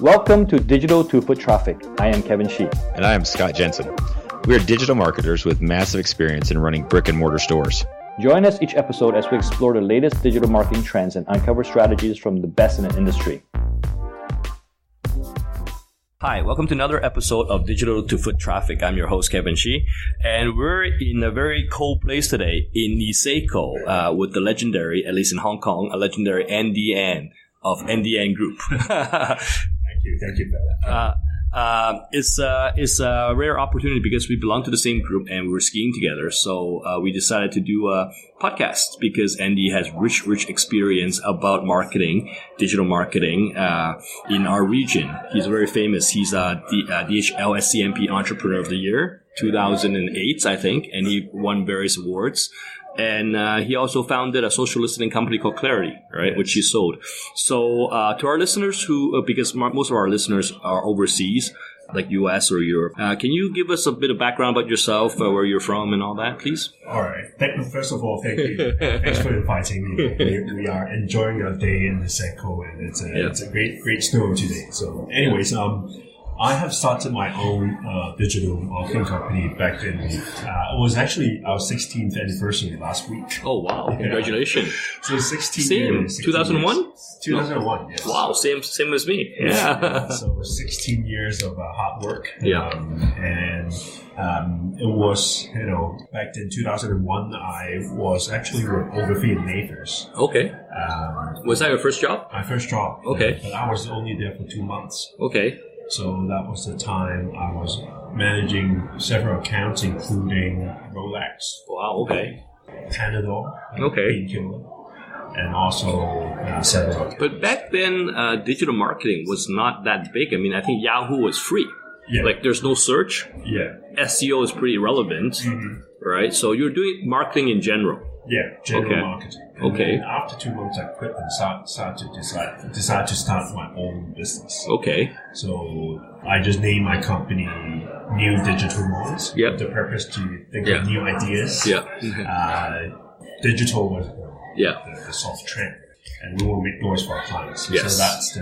Welcome to Digital to Foot Traffic. I am Kevin Shi. And I am Scott Jensen. We are digital marketers with massive experience in running brick and mortar stores. Join us each episode as we explore the latest digital marketing trends and uncover strategies from the best in the industry. Hi, welcome to another episode of Digital to Foot Traffic. I'm your host, Kevin Shi, and we're in a very cold place today in Niseko with the legendary, at least in Hong Kong, a legendary NDN of NDN Group. Thank you for that. It's a rare opportunity because we belong to the same group and we were skiing together. So we decided to do a podcast because Andy has rich experience about marketing, digital marketing in our region. He's very famous. He's the DHL SCMP Entrepreneur of the Year, 2008, I think, and he won various awards. And he also founded a social listening company called Clarity, right, yes, which he sold. So to our listeners because most of our listeners are overseas, like US or Europe, can you give us a bit of background about yourself, where you're from and all that, please? All right. First of all, thank you. Thanks for inviting me. We are enjoying our day in Niseko, and it's a great snow today. So anyways, I have started my own digital marketing company back in, it was actually our 16th anniversary last week. Oh, wow. Congratulations. So 16 years. 2001? 2001, yes. Wow, same as me. Yeah. So 16 years of hard work. Yeah. It was, back in 2001, I was actually overseeing Nathers. Okay. Was that your first job? My first job. Okay. But I was only there for 2 months. Okay. So that was the time I was managing several accounts, including Rolex. Wow, okay. Panadol. Okay. Painkiller, and also several. But back then, digital marketing was not that big. I mean, I think Yahoo was free. Yeah. Like, there's no search. Yeah. SEO is pretty relevant, right? So you're doing marketing in general. Yeah, general marketing. And okay. then after 2 months, I quit and decide to start my own business. Okay. So I just named my company New Digital Noise. Yep. With the purpose to think of new ideas. Yeah. Digital was the soft trend, and we will make noise for our clients. Yes. So that's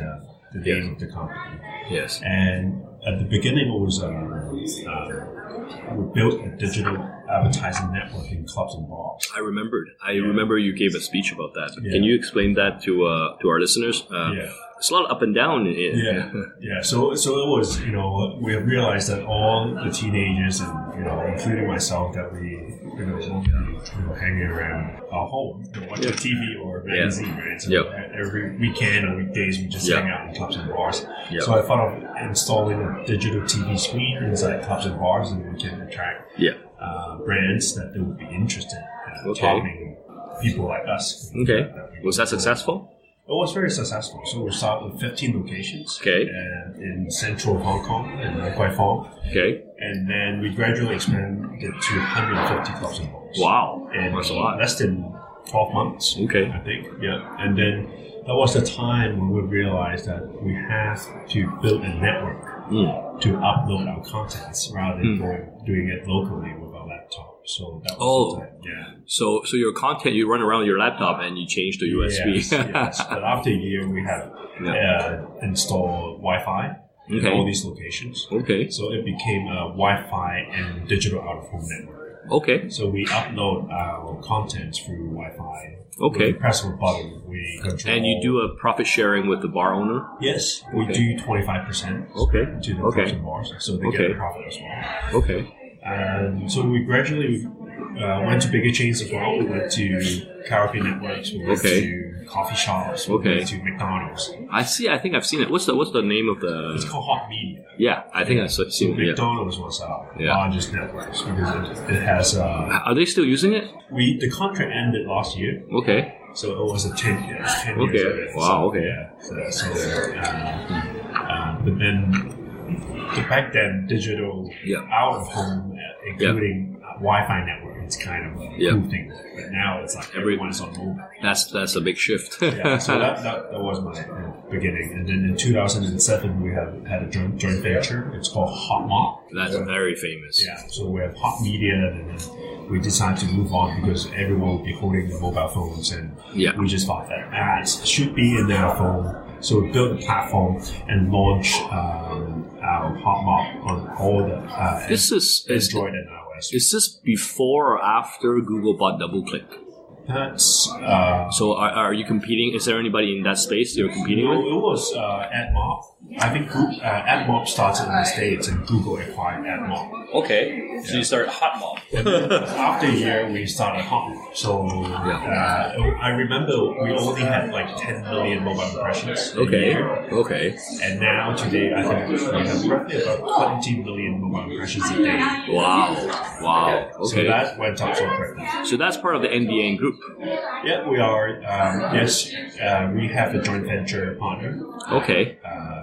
the name of the company. Yes. And at the beginning, it was we built a digital advertising network in clubs and bars. I remember you gave a speech about that. Yeah. Can you explain that to our listeners? It's a lot of up and down. So it was, we have realized that all the teenagers and, including myself, that we, hanging around our home, watching TV or magazine, right? So every weekend or weekdays, we just hang out in clubs and bars. Yep. So I thought of installing a digital TV screen inside clubs and bars, and we can attract brands that they would be interested in targeting people like us. Okay. Was that successful? It was very successful. So we started with 15 locations. Okay. And in central Hong Kong and Kwai Fong. Okay. And then we gradually expanded to 150 clubs and bars. Wow. That's a lot. Less than 12 months. Okay. I think. Yeah. And then that was the time when we realized that we have to build a network to upload our contents rather than doing it locally with our laptop. So that was the time. Yeah. So your content, you run around your laptop and you change to USB. Yes. But after a year, we have installed Wi-Fi in all these locations. Okay. So it became a Wi-Fi and digital out-of-home network. Okay. So we upload our content through Wi-Fi. Okay. We press a button. We control. And you do a profit sharing with the bar owner? Yes. We do 25% to the clubs and bars. So they get a profit as well. Okay. And so we gradually went to bigger chains as well. We went to karaoke networks. We went to coffee shops. We went to McDonald's. I see. I think I've seen it. What's the name of the? It's called Hot Media. Yeah, I think I've seen it. McDonald's was our largest networks because it has. Are they still using it? The contract ended last year. Okay. So it was 10 years. Okay. Wow. Okay. But then. Back then, digital out of home, including Wi-Fi network, it's kind of a cool thing. But now it's like everyone's on mobile. That's a big shift. So that was my beginning. And then in 2007, we had a joint venture. It's called Hot Mart. That's very famous. Yeah. So we have Hot Media, and then we decided to move on because everyone would be holding the mobile phones, and we just thought that ads should be in their phone. So we built a platform and launched our hot mop on all the Android and iOS. Is this before or after Google bought DoubleClick? That's so are you competing? Is there anybody in that space you're competing with? It was AdMob. I think AdMob started in the States and Google acquired AdMob. Okay, so you started HotMob. After a year, we started HotMob. So I remember we only had like 10 million mobile impressions a year. Okay. And now today, I think we have roughly about 20 million mobile impressions a day. Wow. Okay. So that went up so quickly. So that's part of the NDN Group. Yeah, we are. Yes, we have a joint venture partner. Okay.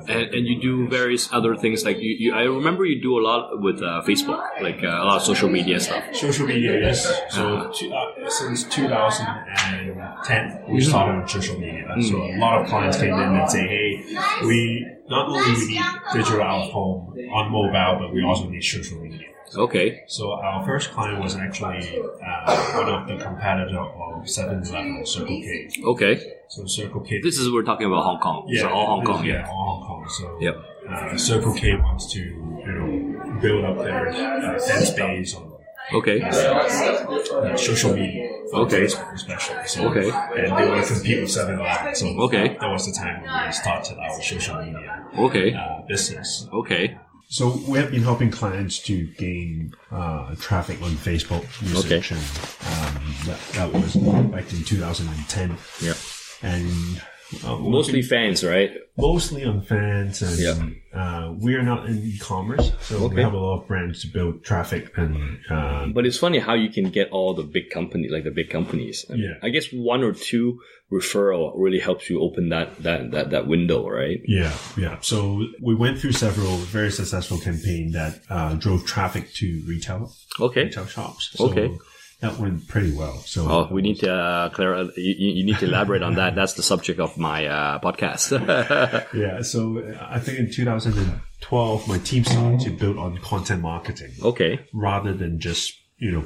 And you do various other things like you I remember you do a lot with Facebook, like a lot of social media stuff. Social media, yes. So since 2010, we started on social media. So a lot of clients came in and say, hey, we not only need digital out of home on mobile, but we also need social media. Okay. So our first client was actually one of the competitors of 7-Eleven, Circle K. Okay. So Circle K. This is we're talking about Hong Kong. Yeah, so all Hong Kong. Yeah, all Hong Kong. So Circle K wants to build up their fan space on social media. Facebook especially. So, and they want to compete with 7-Eleven. So that was the time when we started our social media business. Okay. So we have been helping clients to gain traffic on Facebook usage, and that was back in 2010. Yeah, and mostly fans, right? Mostly on fans, and we are not in e-commerce, so we have a lot of brands to build traffic. And but it's funny how you can get all the big companies. I guess one or two referral really helps you open that window, right? Yeah. So we went through several very successful campaigns that drove traffic to retail shops. So that went pretty well. So we need to you need to elaborate on that. That's the subject of my podcast. Yeah. So I think in 2012, my team started to build on content marketing. Okay. Rather than just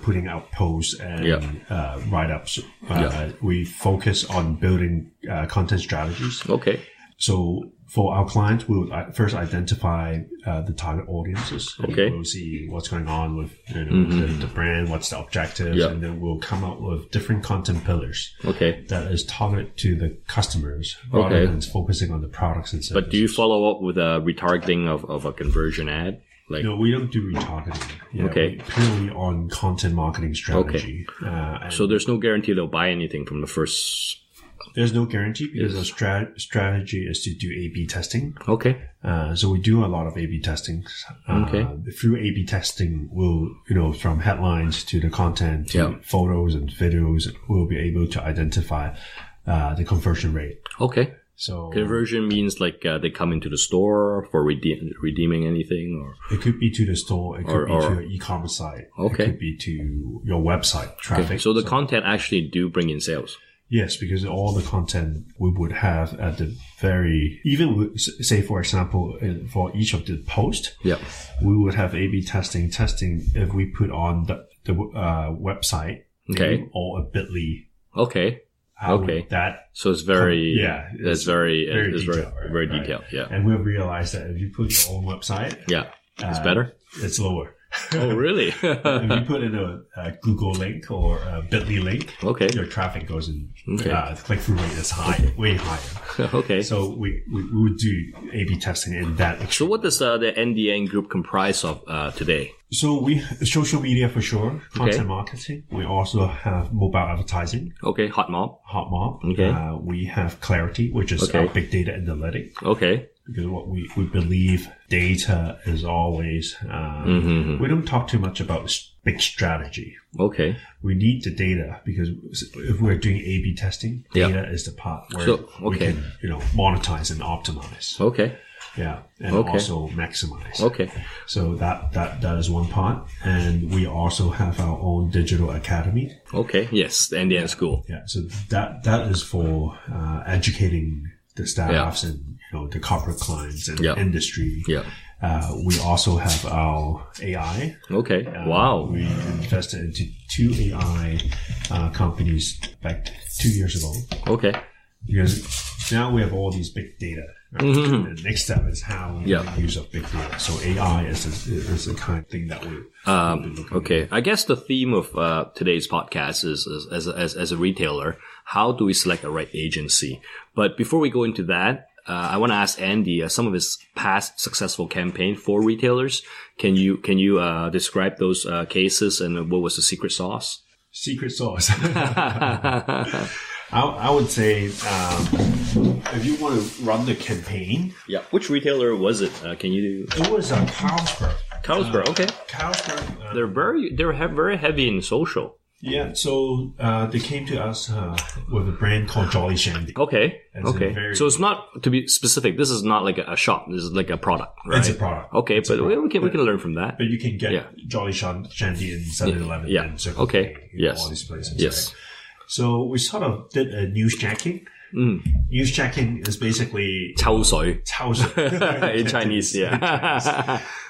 putting out posts and write-ups. We focus on building content strategies. Okay. So for our clients, we'll first identify the target audiences. Okay. We'll see what's going on with the brand, what's the objectives, and then we'll come up with different content pillars. Okay. That is targeted to the customers rather than focusing on the products and services. But do you follow up with a retargeting of a conversion ad? No, we don't do retargeting. Purely on content marketing strategy. Okay. So there's no guarantee they'll buy anything from the first. There's no guarantee because the strategy is to do A/B testing. Okay. So we do a lot of A/B testing. Through A/B testing, we'll, from headlines to the content to photos and videos, we'll be able to identify the conversion rate. Okay. So conversion means like they come into the store for redeeming anything, or it could be to the store, it could be to your e-commerce site, it could be to your website traffic. Okay. So the content actually do bring in sales. Yes, because all the content we would have at the even say for example for each of the posts, we would have A/B testing if we put on the website or a bit.ly. So it's very very detailed. Yeah. And we've realized that if you put your own website, it's better. It's lower. Oh, really? If you put in a Google link or a bit.ly link, your traffic goes in. Click-through rate is way higher. Okay. So we would do A/B testing in that. So what does the NDN Group comprise of today? So social media for sure, content marketing. We also have mobile advertising. Okay, HotMob. Okay. We have Clarity, which is our big data analytic. Okay. Because what we believe data is always, we don't talk too much about big strategy. Okay. We need the data because if we're doing A/B testing, data is the part where we can, monetize and optimize. Okay. Yeah. And also maximize. Okay. So that is one part. And we also have our own digital academy. Okay. Yes. The NDN School. Yeah. So that is for, educating the staffs and, the corporate clients and industry. Yeah. We also have our AI. Okay. Wow. We invested into 2 AI companies back 2 years ago. Okay. Because now we have all these big data. Right? And the next step is how we make use of big data. So AI is the kind of thing that we'll be looking Okay. I guess the theme of today's podcast is as a retailer, how do we select a right agency? But before we go into that, I want to ask Andy some of his past successful campaign for retailers. Can you describe those cases and what was the secret sauce? Secret sauce. I would say if you want to run the campaign. Yeah. Which retailer was it? Can you? It was Carlsberg. Carlsberg. Okay. Carlsberg. They're very heavy in social. Yeah, so they came to us with a brand called Jolly Shandy. Okay, so it's not, to be specific, this is not like a shop. This is like a product, right? It's a product. Okay, but we can learn from that. But you can get Jolly Shandy in 7-Eleven and Circle K, all these places. Yes. Right? So we sort of did a news jacking. News jacking is basically 抽水 in Chinese,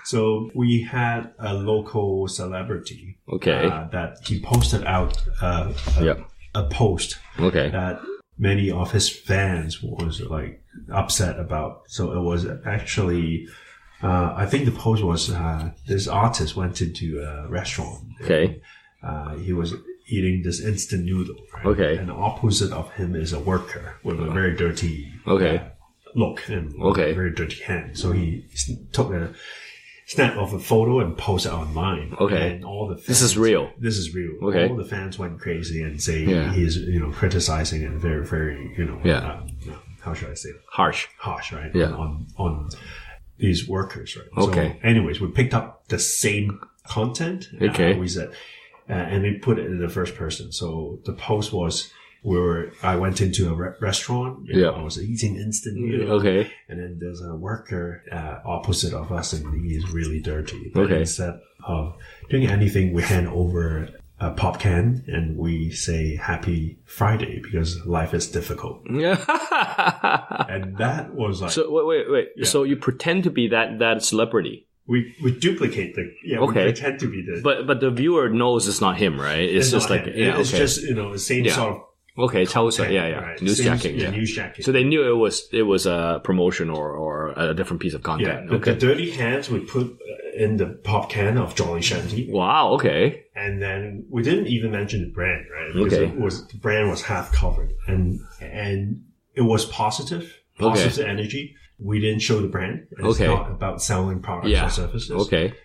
So we had a local celebrity that he posted out a post that many of his fans was like upset about. So it was actually I think the post was this artist went into a restaurant. He was eating this instant noodle. Right? And the opposite of him is a worker with a very dirty look and very dirty hand. So he took a snap of a photo and posted it online. And all the fans, This is real. All the fans went crazy and say he's criticizing and very, very how should I say it? Harsh, right? On these workers, right? So anyways, we picked up the same content. We said. And we put it in the first person. So the post was I went into a restaurant. I was eating instant noodle. And then there's a worker opposite of us, and he is really dirty. But instead of doing anything, we hand over a pop can and we say Happy Friday because life is difficult. And that was like. So wait. Yeah. So you pretend to be that celebrity. We duplicate we pretend to be the. But the viewer knows it's not him, right? It's just like it's just the same sort of. Right. Newsjacking. So they knew it was a promotion or a different piece of content. The dirty hands we put in the pop can of Jolly Shandy. Wow. Okay. And then we didn't even mention the brand, right? Because the brand was half covered, and it was positive energy. We didn't show the brand. It's not about selling products or services.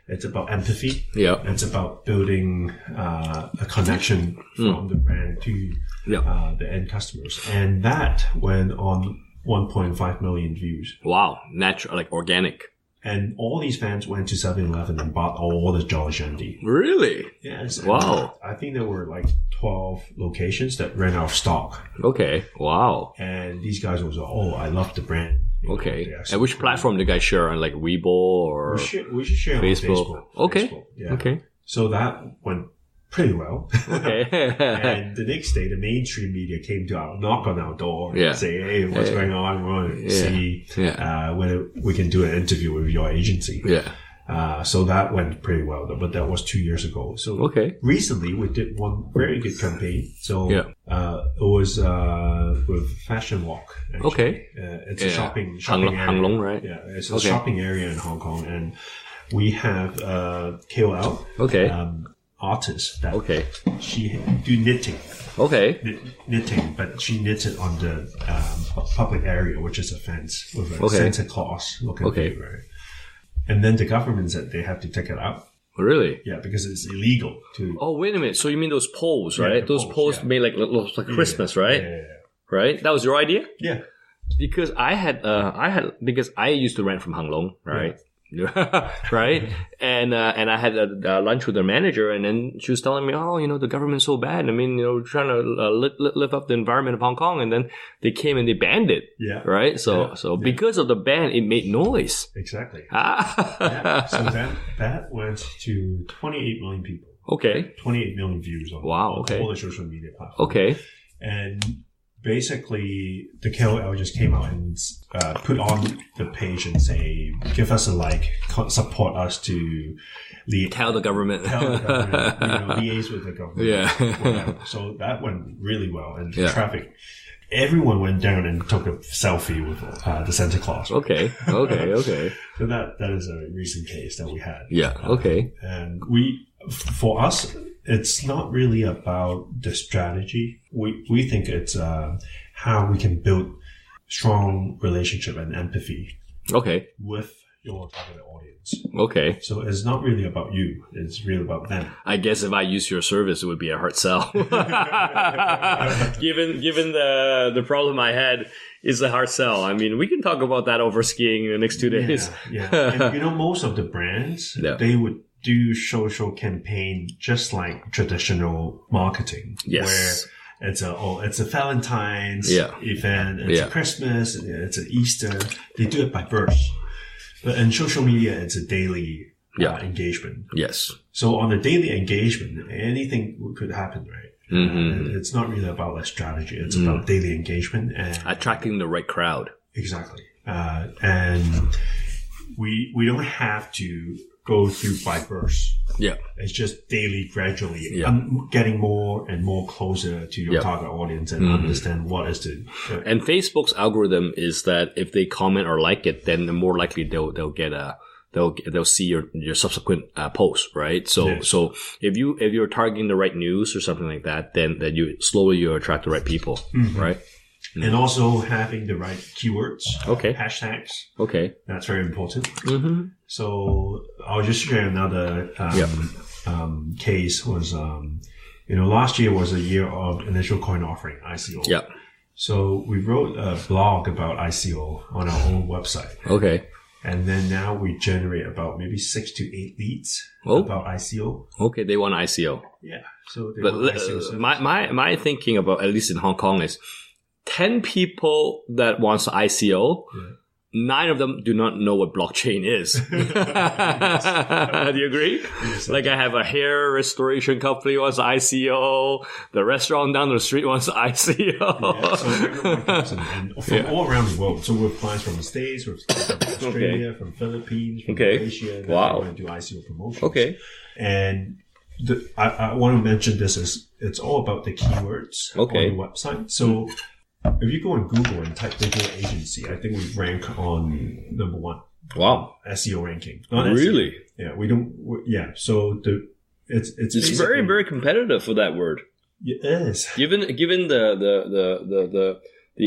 It's about empathy. It's about building a connection from the brand to the end customers. And that went on 1.5 million views. Wow. Natural, like organic. And all these fans went to 7-Eleven and bought all the Jolly Shandy. Really? Yes. Wow. I think there were like 12 locations that ran out of stock. Wow. And these guys was I love the brand. And which platform do you guys share on, like Weibo or we should share Facebook? On Facebook. So that went pretty well. And the next day, the mainstream media came to knock on our door and say, "Hey, what's going on? We want to see whether we can do an interview with your agency." So that went pretty well, but that was 2 years ago. So recently we did one very good campaign. So it was with Fashion Walk. Actually. It's a shopping area. Hang Lung, right? Yeah, it's a shopping area in Hong Kong, and we have KOL artist that she do knitting. Knitting, but she knits it on the public area, which is a fence with a Santa Claus looking view, right? And then the government said they have to take it out. Really? Yeah, because it's illegal to. Oh, wait a minute. So you mean those poles, right? Those poles made like Christmas, right? Right? That was your idea? Yeah. Because because I used to rent from Hang Lung, right? Right? And I had a lunch with the manager, and then she was telling me, the government's so bad. I mean, trying to live up the environment of Hong Kong, and then they came and they banned it. Yeah. Right? So because of the ban, it made noise. Exactly. So that went to 28 million people. 28 million views on all the social media platforms. And basically, the KOL just came out and put on the page and say, give us a like, support us to tell the government, liaise with the government. Whatever. So that went really well, and the traffic everyone went down and took a selfie with the Santa Claus. Okay. So that is a recent case that we had. Yeah. Okay. And for us, it's not really about the strategy. We think it's how we can build strong relationship and empathy. Okay. With your target audience. Okay. So it's not really about you. It's really about them. I guess if I use your service, it would be a hard sell. Given the problem I had is a hard sell. I mean, we can talk about that over skiing in the next 2 days. Yeah. And most of the brands, they would do social campaign just like traditional marketing. Yes. Where it's a Valentine's event, it's a Christmas, it's an Easter. They do it by bursts. But in social media, it's a daily engagement. Yes. So on the daily engagement, anything could happen, right? Mm-hmm. It's not really about a strategy. It's about daily engagement and attracting the right crowd. Exactly. And we don't have to go through by bursts. Yeah. It's just daily, gradually. I'm getting more and more closer to your target audience and understand what is the... And Facebook's algorithm is that if they comment or like it, then the more likely they'll get they'll see your subsequent post, right? So so if you're targeting the right news or something like that, then you slowly attract the right people, right? And also having the right keywords, hashtags. Okay, that's very important. Mm-hmm. So I'll just share another case. Was last year was a year of initial coin offering, ICO. Yeah. So we wrote a blog about ICO on our own website. Okay. And then now we generate about maybe 6 to 8 leads about ICO. Okay, they want ICO. Yeah. So they want ICO. My thinking about, at least in Hong Kong, is 10 people that wants ICO, 9 of them do not know what blockchain is. Do you agree? Yes, like I have a hair restoration company wants ICO. The restaurant down the street wants ICO. So everyone comes in, and from all around the world. So we have clients from the States, from Australia, from Philippines, from Malaysia. Wow. Want to do ICO promotions. Okay. And I want to mention this is it's all about the keywords on the website. So if you go on Google and type digital agency, I think we rank on number 1. Wow. SEO ranking. Really? SEO. Yeah, we don't. So it's very, very competitive for that word. It is. Given the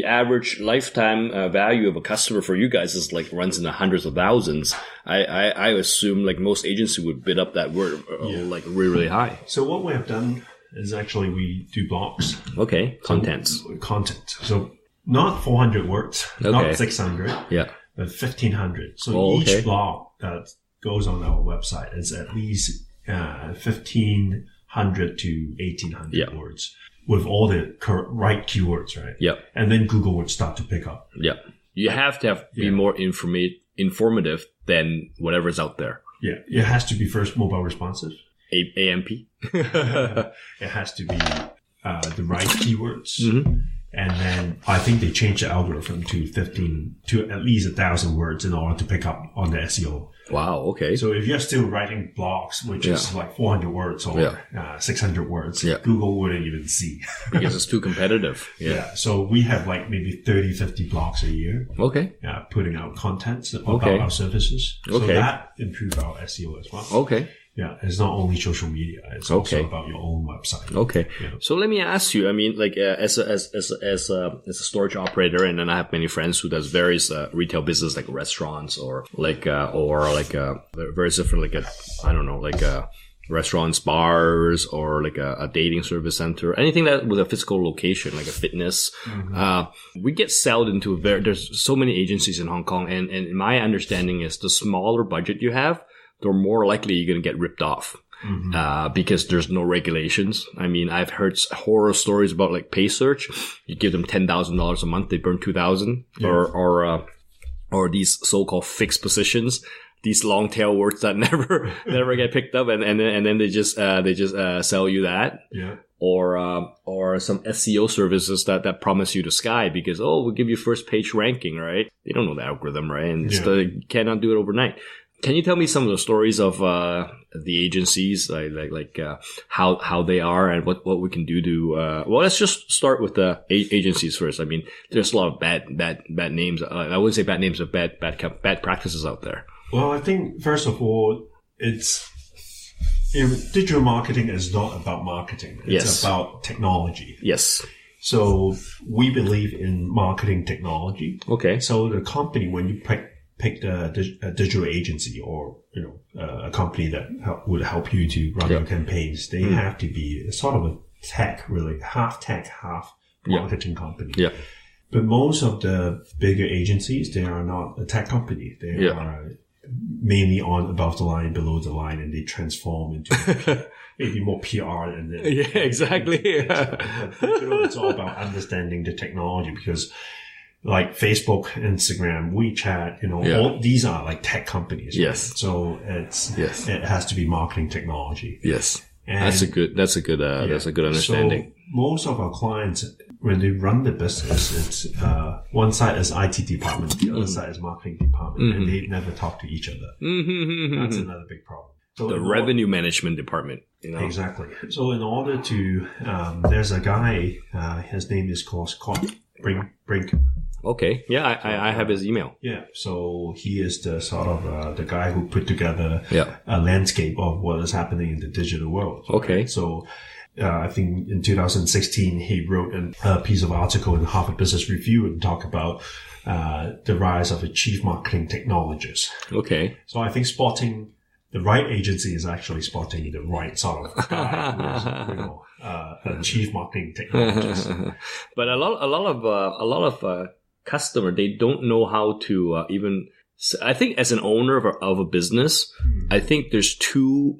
average lifetime value of a customer for you guys is like runs in the hundreds of thousands. I assume like most agency would bid up that word like really, really high. So what we have done is actually we do blocks. Okay. Content. So not 400 words, not 600, but 1,500. So each blog that goes on our website is at least 1,500 to 1,800 words with all the right keywords, right? Yeah. And then Google would start to pick up. Yeah. You have to be more informative than whatever's out there. Yeah. It has to be first mobile responsive. AMP. It has to be the right keywords. And then I think they changed the algorithm to 15 to at least 1,000 words in order to pick up on the SEO. Wow. Okay. So if you're still writing blogs, which is like 400 words or 600 words, Google wouldn't even see. Because it's too competitive. Yeah. So we have like maybe 30, 50 blogs a year. Okay. Putting out content about our services. So that improves our SEO as well. Okay. Yeah, it's not only social media; it's also about your own website. Okay, so let me ask you. I mean, like as a storage operator, and then I have many friends who does various retail business, like restaurants or various different restaurants, bars, or like a dating service center, anything that with a physical location, like a fitness. We get sold into there's so many agencies in Hong Kong, and my understanding is the smaller budget you have, the more likely you're going to get ripped off. Because there's no regulations. I mean, I've heard horror stories about like pay search. You give them $10,000 a month, they burn $2,000, or these so-called fixed positions, these long tail words that never get picked up, and then they just sell you that. Yeah. Or some SEO services that promise you the sky because we'll give you first page ranking, right? They don't know the algorithm, right? And you cannot do it overnight. Can you tell me some of the stories of the agencies, how they are and what we can do to? Well, let's just start with the agencies first. I mean, there's a lot of bad names. I wouldn't say bad names, but bad practices out there. Well, I think first of all, digital marketing is not about marketing. It's about technology. Yes. So we believe in marketing technology. Okay. So the company, when you pick a digital agency or a company that would help you to run your campaigns, they have to be sort of a tech, really half tech, half marketing company. Yeah. But most of the bigger agencies, they are not a tech company. They are mainly on above the line, below the line, and they transform into maybe more PR and then exactly. It's all about understanding the technology, because like Facebook, Instagram, WeChat, all these are like tech companies. Right? Yes. So it has to be marketing technology. Yes. And that's a good understanding. So most of our clients, when they run the business, it's one side is IT department, the other side is marketing department, and they never talk to each other. That's another big problem. So the revenue management department, Exactly. So in order to, there's a guy, his name is called Scott Brink. Okay. Yeah, I have his email. Yeah. So he is the sort of the guy who put together a landscape of what is happening in the digital world. Okay. Right? So I think in 2016 he wrote a piece of article in Harvard Business Review and talked about the rise of a chief marketing technologist. Okay. So I think spotting the right agency is actually spotting the right sort of guy, a chief marketing technologist. But a lot of customer, they don't know how to even. I think as an owner of a business, I think there's two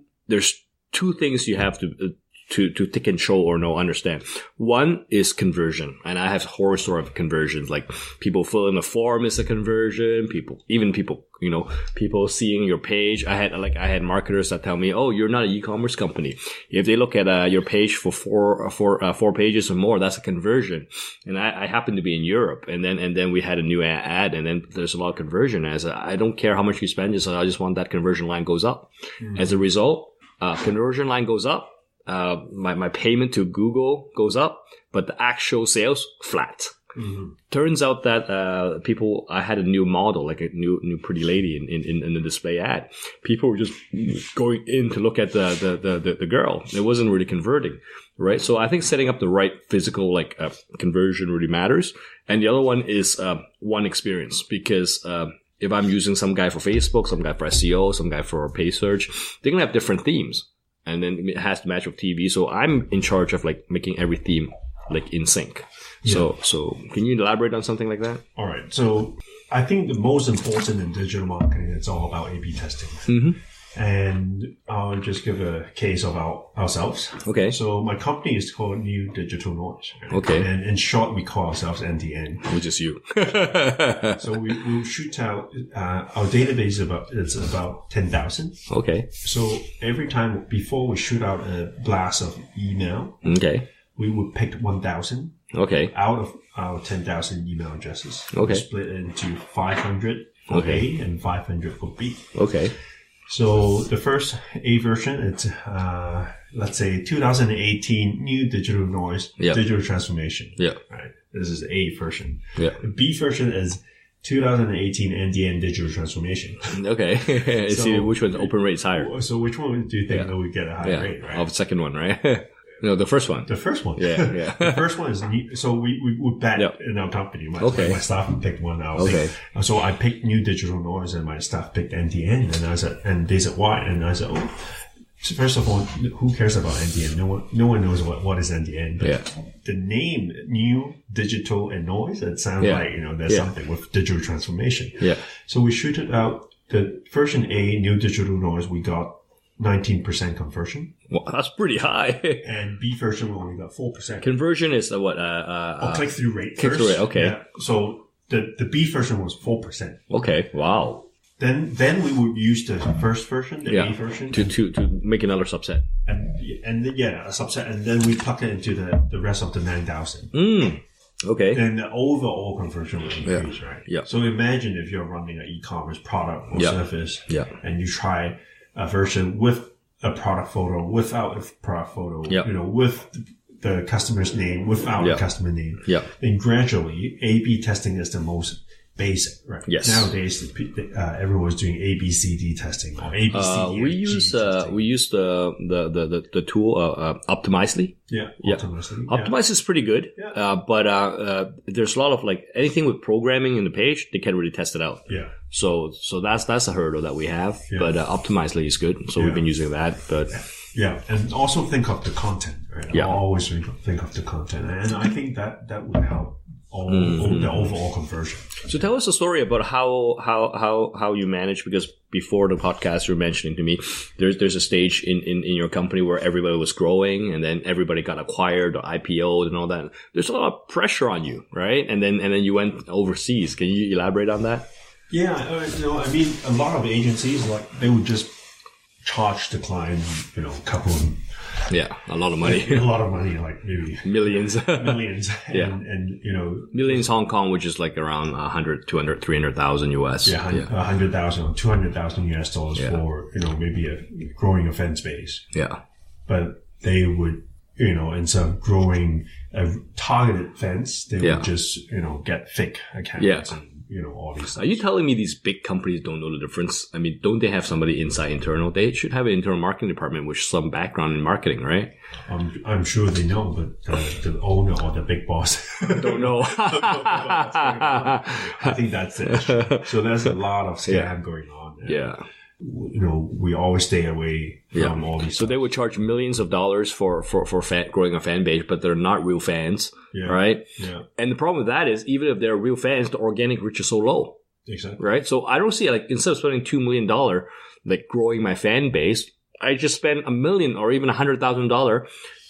things you have to take control or understand. One is conversion, and I have horror story of conversions. Like people fill in a form is a conversion. People seeing your page. I had marketers that tell me, "Oh, you're not an e-commerce company." If they look at your page for four pages or more, that's a conversion. And I happen to be in Europe, and then we had a new ad, and then there's a lot of conversion. I don't care how much you spend, I just want that conversion line goes up. As a result, conversion line goes up. My payment to Google goes up, but the actual sales flat. Turns out that I had a new model, like a new pretty lady in the display ad. People were just going in to look at the girl. It wasn't really converting, right? So I think setting up the right physical conversion really matters. And the other one is one experience, because if I'm using some guy for Facebook, some guy for SEO, some guy for pay search, they're gonna have different themes. And then it has to match with TV. So I'm in charge of making every theme in sync. Yeah. So can you elaborate on something like that? All right. So I think the most important in digital marketing, it's all about A/B testing. And I'll just give a case of ourselves. Okay. So my company is called New Digital Noise. Right? Okay. And in short, we call ourselves NDN. Which is you. So we'll shoot out, our database is about 10,000. Okay. So every time before we shoot out a blast of email, we would pick 1,000 out of our 10,000 email addresses. Okay. We split it into 500 for A and 500 for B. Okay. So the first A version, it's, let's say 2018 New Digital Noise, Digital Transformation. Yeah. Right. This is the A version. Yeah. The B version is 2018 NDN Digital Transformation. Okay. See which one's open rate's higher. So which one do you think that would get a higher rate, right? Of the second one, right? No, the first one. The first one. Yeah. The first one is new. So we would bet in our company. My staff picked one out. Okay. So I picked New Digital Noise and my staff picked NDN, and they said why? And I said, so first of all, who cares about NDN? No one knows what is NDN. But the name New Digital and Noise, it sounds like there's something with digital transformation. Yeah. So we shoot it out. The version A, New Digital Noise, we got 19% conversion. Well, that's pretty high. And B version, we only got 4%. Conversion is what? Click-through rate. Click-through rate, okay. Yeah. So the B version was 4%. Okay, wow. Then we would use the first version, the A version, to make another subset. And a subset, and then we plug it into the rest of the 9,000. Okay. And the overall conversion will increase, right? Yeah. So imagine if you're running an e-commerce product or service, and you try a version with a product photo, without a product photo, with the customer's name, without the customer name. Yeah. And gradually, A/B testing is the most basic, right? Yes. Nowadays, everyone's doing ABCD testing or ABCD. We use the tool Optimizely. Optimizely is pretty good. But there's a lot of like anything with programming in the page, they can't really test it out. So that's a hurdle that we have. But Optimizely is good. So we've been using that. But and also think of the content, right? Always think of the content, and I think that would help the overall conversion. So tell us a story about how you manage, because before the podcast you were mentioning to me there's a stage in your company where everybody was growing and then everybody got acquired or IPO'd and all that. There's a lot of pressure on you, right? And then you went overseas. Can you elaborate on that? Yeah, I mean, a lot of agencies, like, they would just charge the client, a couple of a lot of money. A lot of money, like maybe millions. And millions Hong Kong, which is like around 100, 200, 300,000 US. 100,000 or 200,000 US dollars for, maybe a growing a fan base. Yeah. But they would, instead of growing a targeted fans, they would just, get fake accounts. And, all these things. Are you telling me these big companies don't know the difference? I mean, don't they have somebody inside internal? They should have an internal marketing department with some background in marketing, right? I'm sure they know, but the owner or the big boss don't know. I think that's it. So there's a lot of scam going on there. We always stay away from all these. So they would charge millions of dollars for growing a fan base, but they're not real fans, right? Yeah. And the problem with that is, even if they're real fans, the organic reach is so low. Exactly. Right. So I don't see, like, instead of spending $2 million like growing my fan base, I just spend $1 million or even $100,000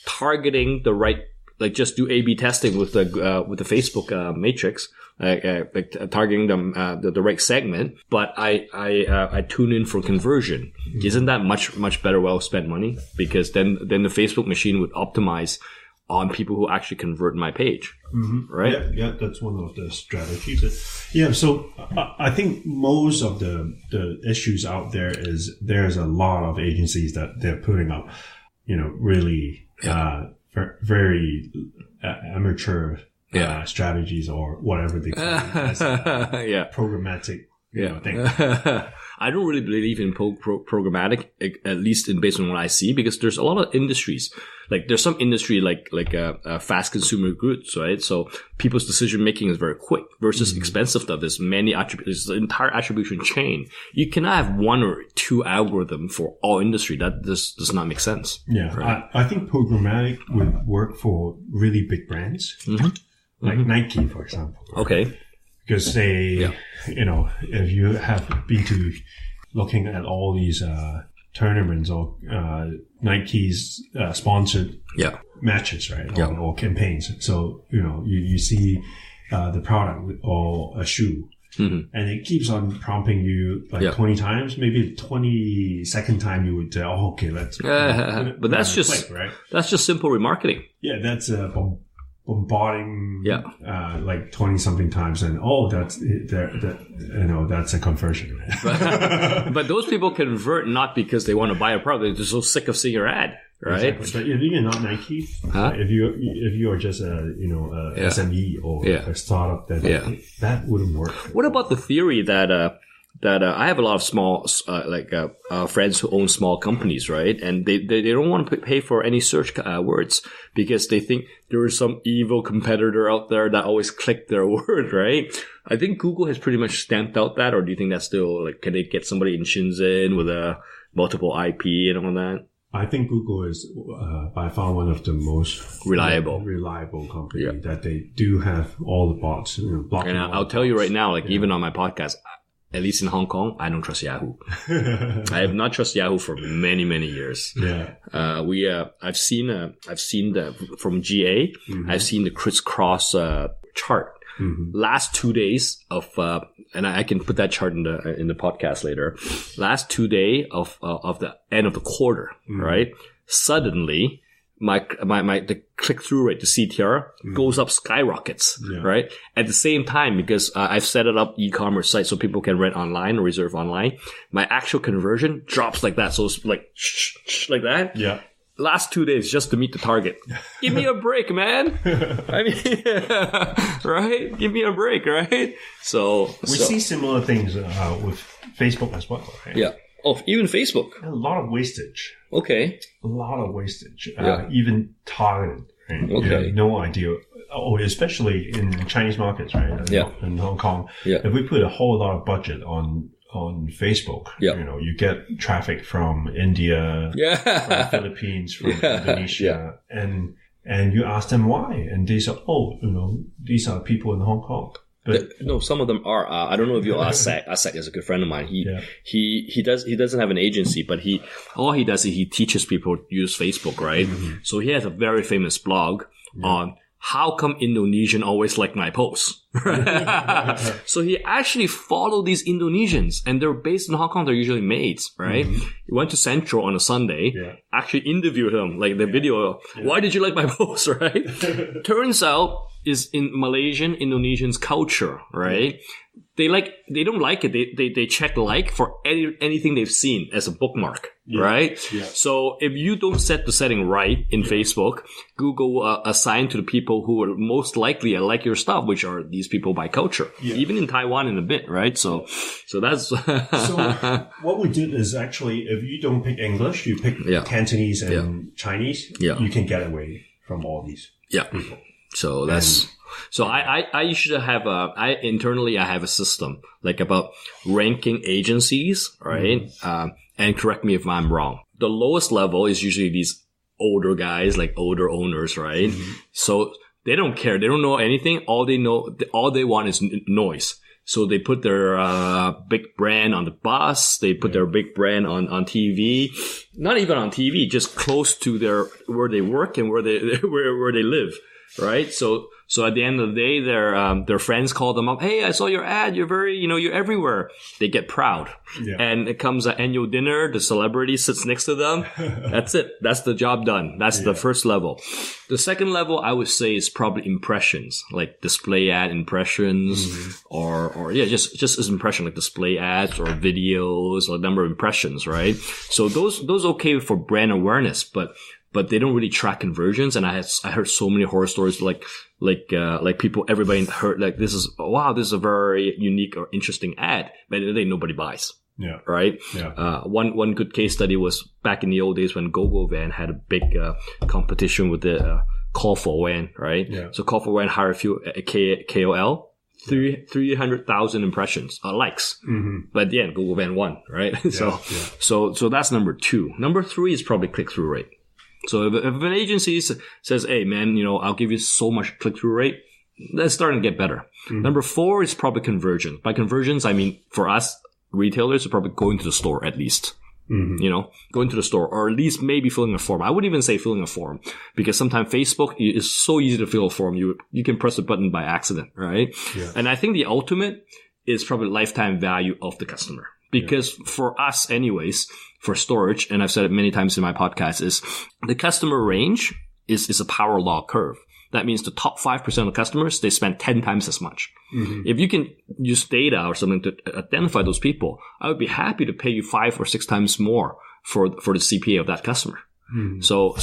targeting the right. Like, just do A/B testing with the Facebook matrix, targeting them the right segment. But I tune in for conversion. Mm-hmm. Isn't that much better, well spent money? Because then the Facebook machine would optimize on people who actually convert my page, right? Yeah, that's one of the strategies. So I think most of the issues out there is there's a lot of agencies that they're putting up, really. Very amateur strategies or whatever they call it as programmatic thing. I don't really believe in programmatic, at least based on what I see, because there's a lot of industries. Like, there's some industry like fast consumer goods, right? So people's decision making is very quick versus expensive stuff. There's many attributes. There's an entire attribution chain. You cannot have one or two algorithm for all industry. That does not make sense. Yeah, right? I think programmatic would work for really big brands, like Nike, for example. Right? Okay. Because if you have been to looking at all these tournaments or Nike's sponsored matches, right? Or campaigns. So, you see the product or a shoe. And it keeps on prompting you like 20 times, maybe the 22nd time you would, okay, let's. But that's just click, right? That's just simple remarketing. Yeah, that's bombarding like 20 something times, and that's a conversion. But those people convert not because they want to buy a product, they're just so sick of seeing your ad, right? Exactly. But if you're not Nike, if you are just a SME or a startup, that wouldn't work. What about the theory that I have a lot of small, friends who own small companies, right? And they don't want to pay for any search words because they think there is some evil competitor out there that always click their word, right? I think Google has pretty much stamped out that, or do you think that's still, like, can they get somebody in Shenzhen with a multiple IP and all that? I think Google is by far one of the most reliable company that they do have all the bots. And I'll tell you right now, even on my podcast, at least in Hong Kong, I don't trust Yahoo. I have not trusted Yahoo for many, many years. Yeah. I've seen the from GA. I've seen the crisscross chart. Last 2 days of and I can put that chart in the podcast later. Last 2 days of the end of the quarter, right? Suddenly, the click-through rate, the CTR, goes up, skyrockets, right? At the same time, because I've set it up e-commerce site so people can rent online or reserve online, my actual conversion drops like that. So it's like that. Yeah. Last 2 days just to meet the target. Give me a break, man. I mean, right? Give me a break, right? So we see similar things with Facebook as well, right? Yeah. Oh, even Facebook. A lot of wastage. Okay. A lot of wastage. Even targeted. Right? Okay. You have no idea. Oh, especially in Chinese markets, right? In Hong Kong. Yeah. If we put a whole lot of budget on Facebook, you get traffic from India, from the Philippines, from Indonesia, and you ask them why, and they say, these are people in Hong Kong. But no, some of them are. I don't know if you ask Zach. Zach is a good friend of mine. He doesn't have an agency, but all he does is he teaches people to use Facebook, right? Mm-hmm. So he has a very famous blog on how come Indonesian always like my posts. So he actually followed these Indonesians, and they're based in Hong Kong. They're usually mates, right? Mm-hmm. He went to Central on a Sunday, actually interviewed him, like the video. Why did you like my post, right? Turns out is in Malaysian, Indonesians culture, right? They don't like it. They check like for anything they've seen as a bookmark, right? Yeah. So if you don't set the setting right in Facebook, Google will assign to the people who are most likely to like your stuff, which are these people by culture, even in Taiwan in a bit, right? So that's. So what we did is actually, if you don't pick English, you pick Cantonese and Chinese, you can get away from all these people. So that's. So I usually have internally I have a system like about ranking agencies, right? And correct me if I'm wrong. The lowest level is usually these older guys, like older owners, right? Mm-hmm. So they don't care. They don't know anything. All they want is noise. So they put their big brand on the bus. They put their big brand on TV. Not even on TV, just close to where they work and where they live. Right. So at the end of the day, their friends call them up. Hey, I saw your ad. You're you're everywhere. They get proud. Yeah. And it comes an annual dinner. The celebrity sits next to them. That's it. That's the job done. That's the first level. The second level, I would say, is probably impressions, like display ad impressions or just as impression, like display ads or videos or number of impressions. Right. So those okay for brand awareness, but they don't really track conversions. And I heard so many horror stories like people, everybody heard like, this is a very unique or interesting ad. But at the end of the day, nobody buys. Yeah. Right. Yeah. One good case study was back in the old days when GoGo Van had a big, competition with the, Call for Van, right? Yeah. So Call for Van hired a few, KOL. 300,000 impressions, likes. Mm-hmm. But at the end, GoGo Van won, right? Yeah, so that's number 2. Number 3 is probably click-through rate. So if an agency says, hey, man, I'll give you so much click-through rate, that's starting to get better. Mm-hmm. Number 4 is probably conversion. By conversions, I mean, for us retailers, are probably going to the store at least. Mm-hmm. Going to the store, or at least maybe filling a form. I wouldn't even say filling a form, because sometimes Facebook is so easy to fill a form. You can press a button by accident, right? Yeah. And I think the ultimate is probably lifetime value of the customer. Because for us anyways, for storage, and I've said it many times in my podcast, is the customer range is a power law curve. That means the top 5% of customers, they spend 10 times as much. Mm-hmm. If you can use data or something to identify those people, I would be happy to pay you 5 or 6 times more for the CPA of that customer. Mm-hmm. So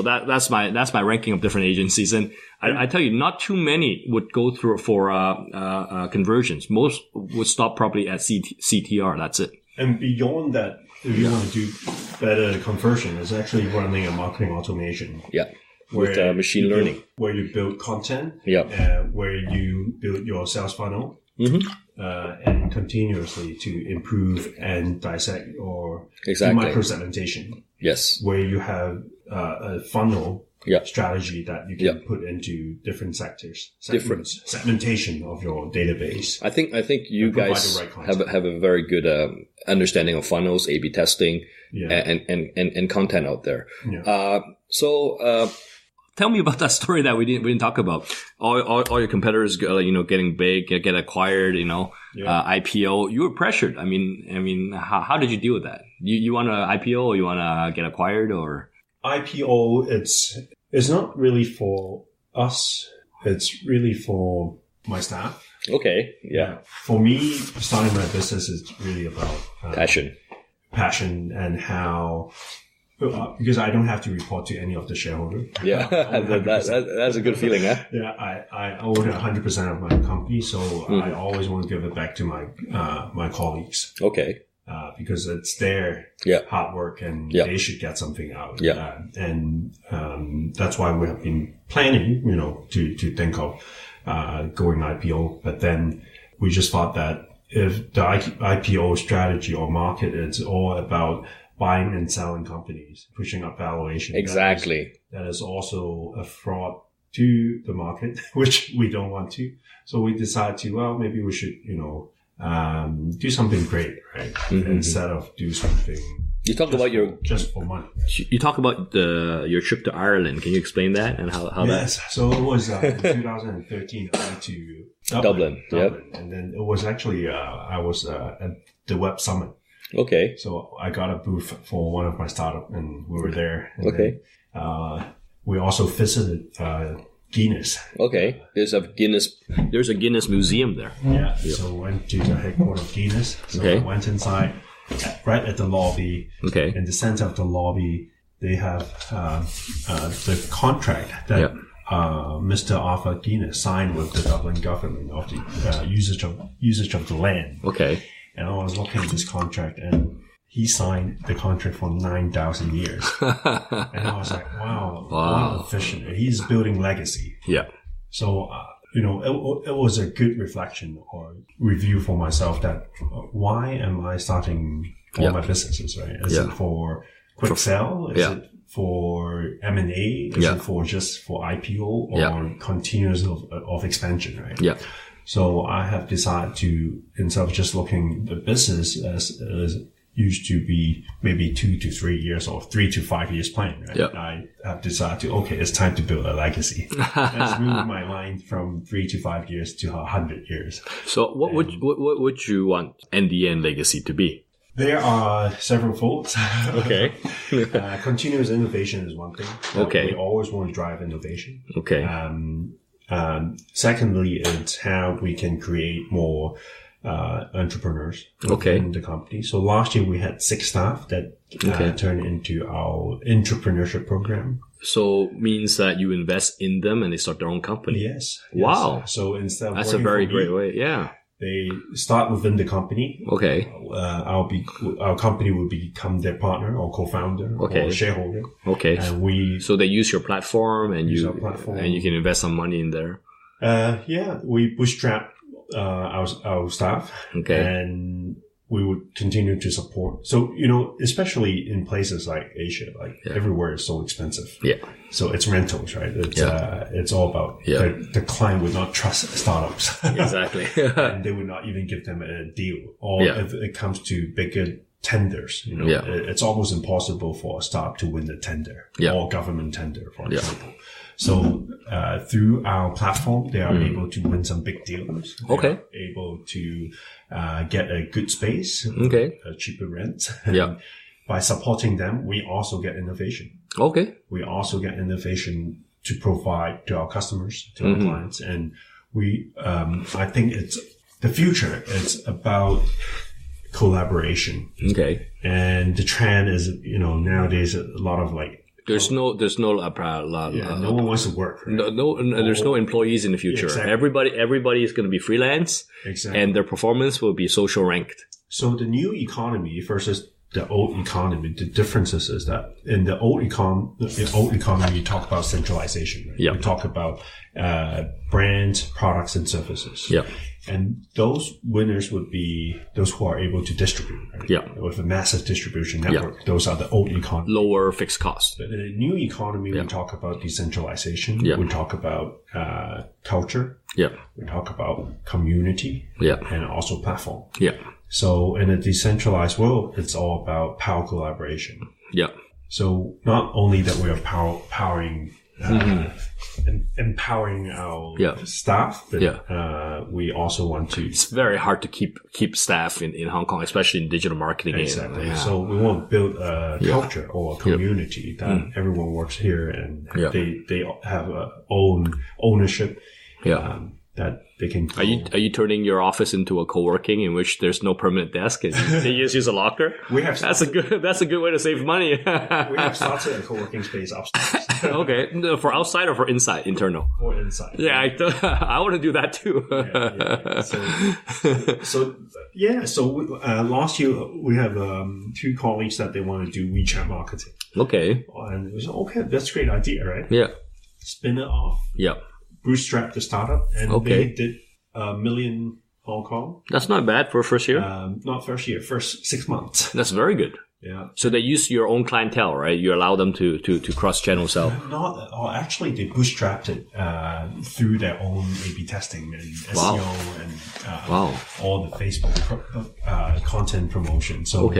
that's my ranking of different agencies. And I tell you, not too many would go through for conversions. Most would stop probably at CTR. That's it. And beyond that, if you want to do better conversion, it's actually running a marketing automation. Yeah. With machine learning. Where you build content. Yeah. Where you build your sales funnel. Mm-hmm. And continuously to improve and dissect or micro-segmentation. Yes. Where you have a funnel strategy that you can put into different sectors. Segmentation of your database. I think you guys have a very good understanding of funnels, A/B testing, and content out there. Yeah. Tell me about that story that we didn't talk about. All your competitors, getting big, get acquired, IPO. You were pressured. I mean, how did you deal with that? You want to IPO or you want to get acquired or? IPO, it's not really for us. It's really for my staff. Okay. Yeah. For me, starting my business is really about passion and how, because I don't have to report to any of the shareholders. Yeah. That's a good feeling, huh? Yeah. I own 100% of my company. So I always want to give it back to my colleagues. Okay. Because it's their hard work and they should get something out. Yeah. And that's why we have been planning, to think of going IPO. But then we just thought that if the IPO strategy or market is all about buying and selling companies, pushing up valuation. Exactly. That is also a fraud to the market, which we don't want to. So we decided to, maybe we should, do something great, right? Instead of do something. You talk about just for money. You talk about your trip to Ireland. Can you explain that and how that? Yes. So it was in 2013. I went to Dublin. Yep. And then it was actually I was at the Web Summit. Okay. So I got a booth for one of my startups, and we were there. And okay. Then, we also visited Guinness. Okay. There's a Guinness museum there. Yeah. So went to the headquarters of Guinness. So I went inside, right at the lobby. Okay. In the center of the lobby, they have the contract that Mr. Arthur Guinness signed with the Dublin government of the usage of the land. Okay. And I was looking at this contract, and he signed the contract for 9,000 years. And I was like, wow. What a vision. He's building legacy. Yeah. So, it was a good reflection or review for myself that why am I starting all my businesses, right? Is it for quick sell? Is it for M&A? Is it for IPO or continuous of expansion, right? Yeah. So I have decided to, instead of just looking the business as used to be maybe 2 to 3 years or 3 to 5 years plan, right? Yeah. I have decided it's time to build a legacy. Let's move my line from 3 to 5 years to 100 years. So what would you want NDN legacy to be? There are several folds. Okay. Continuous innovation is one thing. Okay. We always want to drive innovation. Okay. Secondly, it's how we can create more entrepreneurs in the company. So last year we had 6 staff that turned into our entrepreneurship program. So means that you invest in them and they start their own company. Yes. Wow. So instead of that's a very great way. Yeah. They start within the company. Okay. Our company will become their partner or co-founder or shareholder. Okay. And so they use your platform and you can invest some money in there. We bootstrap our staff. Okay. And we would continue to support. So, especially in places like Asia, everywhere is so expensive. Yeah. So it's rentals, right? It's all about the client would not trust startups. Exactly. And they would not even give them a deal. Or if it comes to bigger tenders, it's almost impossible for a startup to win the tender or government tender, for example. So, through our platform, they are able to win some big deals. They are able to, get a good space. A cheaper rent. Yeah. By supporting them, we also get innovation. Okay. We also get innovation to provide to our customers, to our clients. And I think it's the future. It's about collaboration. Okay. And the trend is, nowadays a lot of there's no no one wants to work. Right? There's no employees in the future. Exactly. Everybody is going to be freelance, and their performance will be social ranked. So the new economy versus the old economy, the differences is that in the old economy, you talk about centralization. Right? Yeah. You talk about brands, products, and services. Yeah. And those winners would be those who are able to distribute. Right? Yeah. With a massive distribution network. Those are the old economy. Lower fixed costs. But in the new economy, we talk about decentralization. We talk about culture. Yeah. We talk about community. Yeah. And also platform. Yeah. So in a decentralized world, it's all about power collaboration. Yeah. So not only that we are powering empowering our staff. But, we also want to. It's very hard to keep staff in Hong Kong, especially in digital marketing. Exactly. Yeah. So we want to build a culture or a community that everyone works here and they have own ownership. That they can. Are you turning your office into a co-working in which there's no permanent desk and they just use a locker? That's a good way to save money. We have started a co-working space upstairs. Okay, for outside or for inside, internal? For inside. Yeah, I want to do that too. So last year we have 2 colleagues that they want to do WeChat marketing. Okay. And we said, okay, that's a great idea, right? Yeah. Spin it off. Yeah. Bootstrap the startup, and they did $1 million Hong Kong. That's not bad for first year. Not first year, first 6 months. That's very good. Yeah. So they use your own clientele, right? You allow them to cross-channel sell. Actually, they bootstrapped it through their own A/B testing and SEO and all the Facebook content promotion. So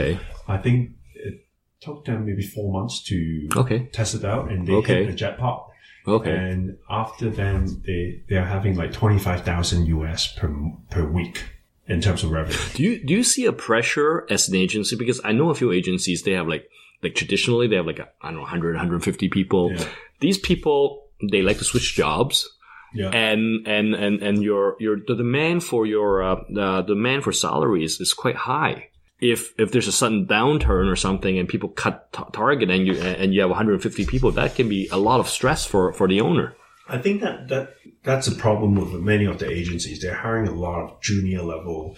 I think it took them maybe 4 months to test it out, and they hit the jackpot. Okay. And after then, they're having like 25,000 US per week in terms of revenue. Do you see a pressure as an agency? Because I know a few agencies, they have like traditionally they have like 100, 150 people. Yeah. These people, they like to switch jobs. Yeah. And the demand for the demand for salaries is quite high. If there's a sudden downturn or something and people cut target and you have 150 people, that can be a lot of stress for the owner. I think that's a problem with many of the agencies. They're hiring a lot of junior level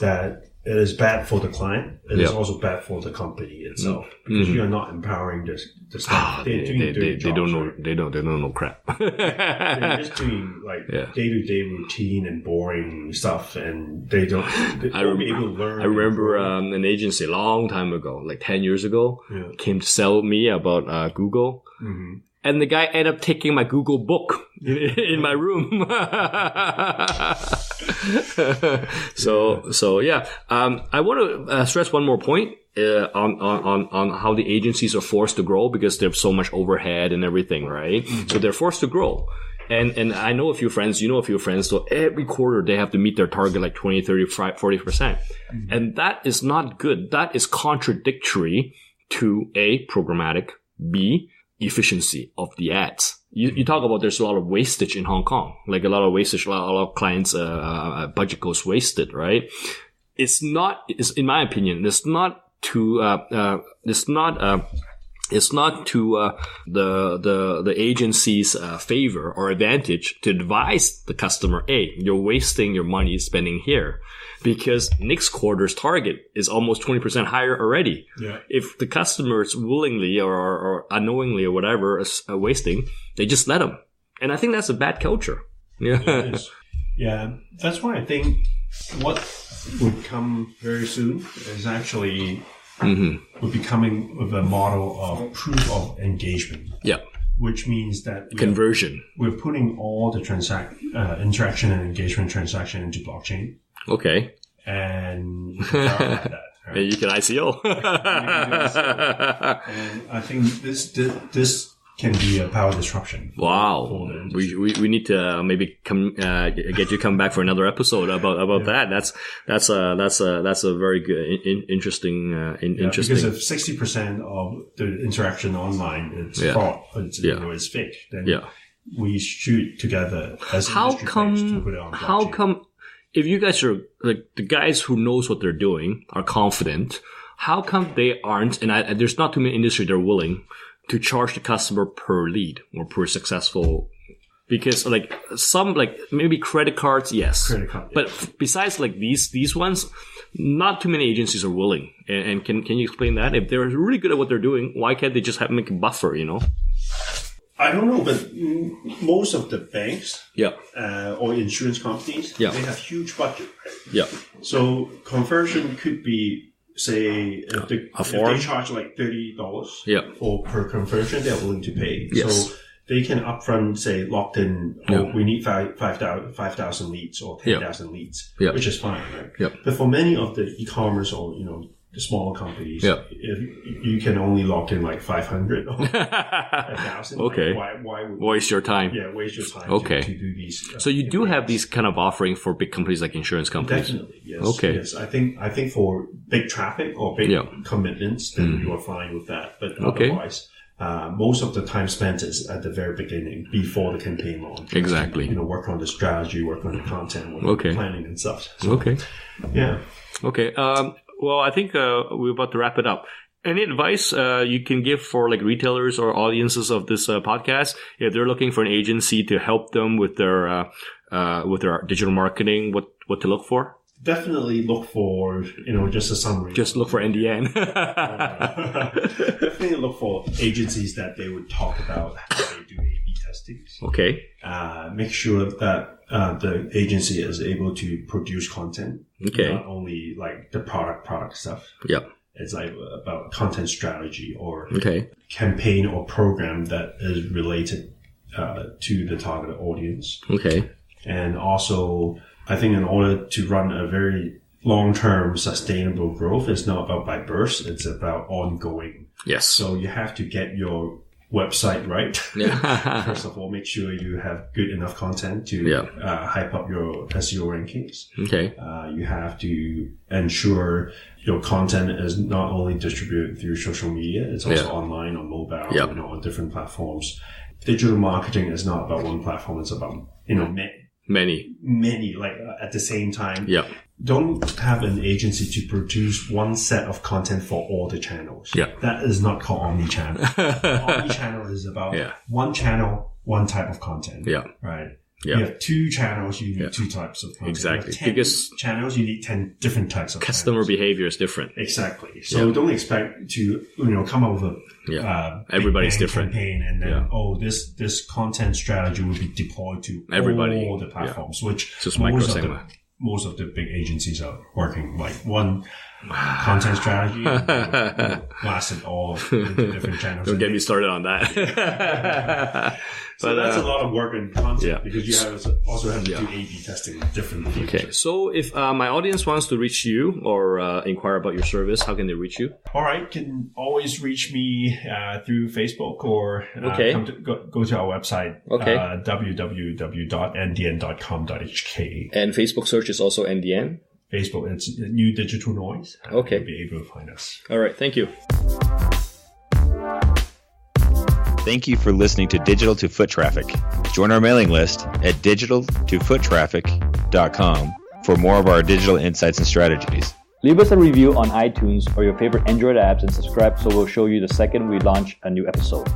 that it is bad for the client. It is also bad for the company itself because you are not empowering the staff. They don't know crap. They're just doing like day-to-day routine and boring stuff, and they don't. They'll be able to learn. I remember an agency a long time ago, like 10 years ago, came to sell me about Google. Mm-hmm. And the guy ended up taking my Google book in my room. I want to stress one more point on how the agencies are forced to grow because there's so much overhead and everything, right? Mm-hmm. So they're forced to grow. And I know a few friends, so every quarter they have to meet their target like 20, 30, 40%. Mm-hmm. And that is not good. That is contradictory to A, programmatic, B, efficiency of the ads. You talk about there's a lot of wastage in Hong Kong, like a lot of clients' budget goes wasted, right? It's in my opinion, it's not to the agency's favor or advantage to advise the customer, hey, you're wasting your money spending here. Because next quarter's target is almost 20% higher already. Yeah. If the customer is willingly or unknowingly or whatever is wasting, they just let them. And I think that's a bad culture. Yeah. It is. Yeah. That's why I think what would come very soon is actually would be coming with a model of proof of engagement. Yeah. Which means that conversion. We're putting all the interaction and engagement transaction into blockchain. Okay. And that, right? You can ICO. And I think this can be a power disruption. Wow. We need to maybe get you come back for another episode about that. That's a very good, interesting. Because if 60% of the interaction online is fraud, it's fake, then we shoot together as industry players to put it on blockchain. How come? If you guys are like the guys who knows what they're doing are confident, how come they aren't? And there's not too many industry that are willing to charge the customer per lead or per successful. Because like some like maybe credit cards, yes. Credit card, but besides like these ones, not too many agencies are willing. And can you explain that? If they're really good at what they're doing, why can't they just make a buffer? I don't know, but most of the banks or insurance companies, they have huge budget. Right? Yeah. So conversion could be, say, if they charge like $30 for per conversion, they're willing to pay. Yes. So they can upfront say locked in, we need 5,000 leads or 10,000 leads, which is fine, right? But for many of the e-commerce or smaller companies, Yeah. if you can only log in like 500 or 1,000, Okay. like, why would Waste your time. Yeah, waste your time Okay. to do these. So you do have these kind of offering for big companies like insurance companies. Definitely, yes. Okay. Yes, I think for big traffic or big commitments, then you are fine with that. But otherwise, most of the time spent is at the very beginning, before the campaign launch. Exactly. Work on the strategy, work on the content, work on the planning and stuff. So, Okay. yeah. Okay. Well, I think we're about to wrap it up. Any advice you can give for like retailers or audiences of this podcast if they're looking for an agency to help them with their digital marketing? What to look for? Definitely look for just a summary. Just look for NDN. Definitely look for agencies that they would talk about how they do A/B testing. Okay. Make sure that the agency is able to produce content. Okay. Not only like the product stuff. Yep. It's like about content strategy or campaign or program that is related to the targeted audience. Okay. And also, I think in order to run a very long-term sustainable growth, it's not about by burst, it's about ongoing. Yes. So you have to get your website right. Yeah. First of all, make sure you have good enough content to hype up your SEO rankings. Okay. You have to ensure your content is not only distributed through social media, it's also online, on mobile, on different platforms. Digital marketing is not about one platform, it's about, many, like at the same time. Yeah. Don't have an agency to produce one set of content for all the channels. Yeah. That is not called omnichannel. Omnichannel is about one channel, one type of content. Yeah. Right. Yeah. You have 2 channels, you need 2 types of content. Exactly. You have 10 because channels, you need 10 different types of customer channels. behavior is different. Exactly. So don't expect to come up with a everybody's different campaign and then this content strategy will be deployed to all the platforms, which just most of the big agencies are working like one content strategy blasted all into different channels. Don't get me started on that. So that's a lot of work in content because you also have to do A/B testing with different features. Okay, so if my audience wants to reach you or inquire about your service, how can they reach you? All right, you can always reach me through Facebook or go to our website, www.ndn.com.hk. And Facebook search is also NDN? Facebook, it's New Digital Noise. Okay. You'll be able to find us. All right, thank you. Thank you for listening to Digital to Foot Traffic. Join our mailing list at digitaltofoottraffic.com for more of our digital insights and strategies. Leave us a review on iTunes or your favorite Android apps and subscribe so we'll show you the second we launch a new episode.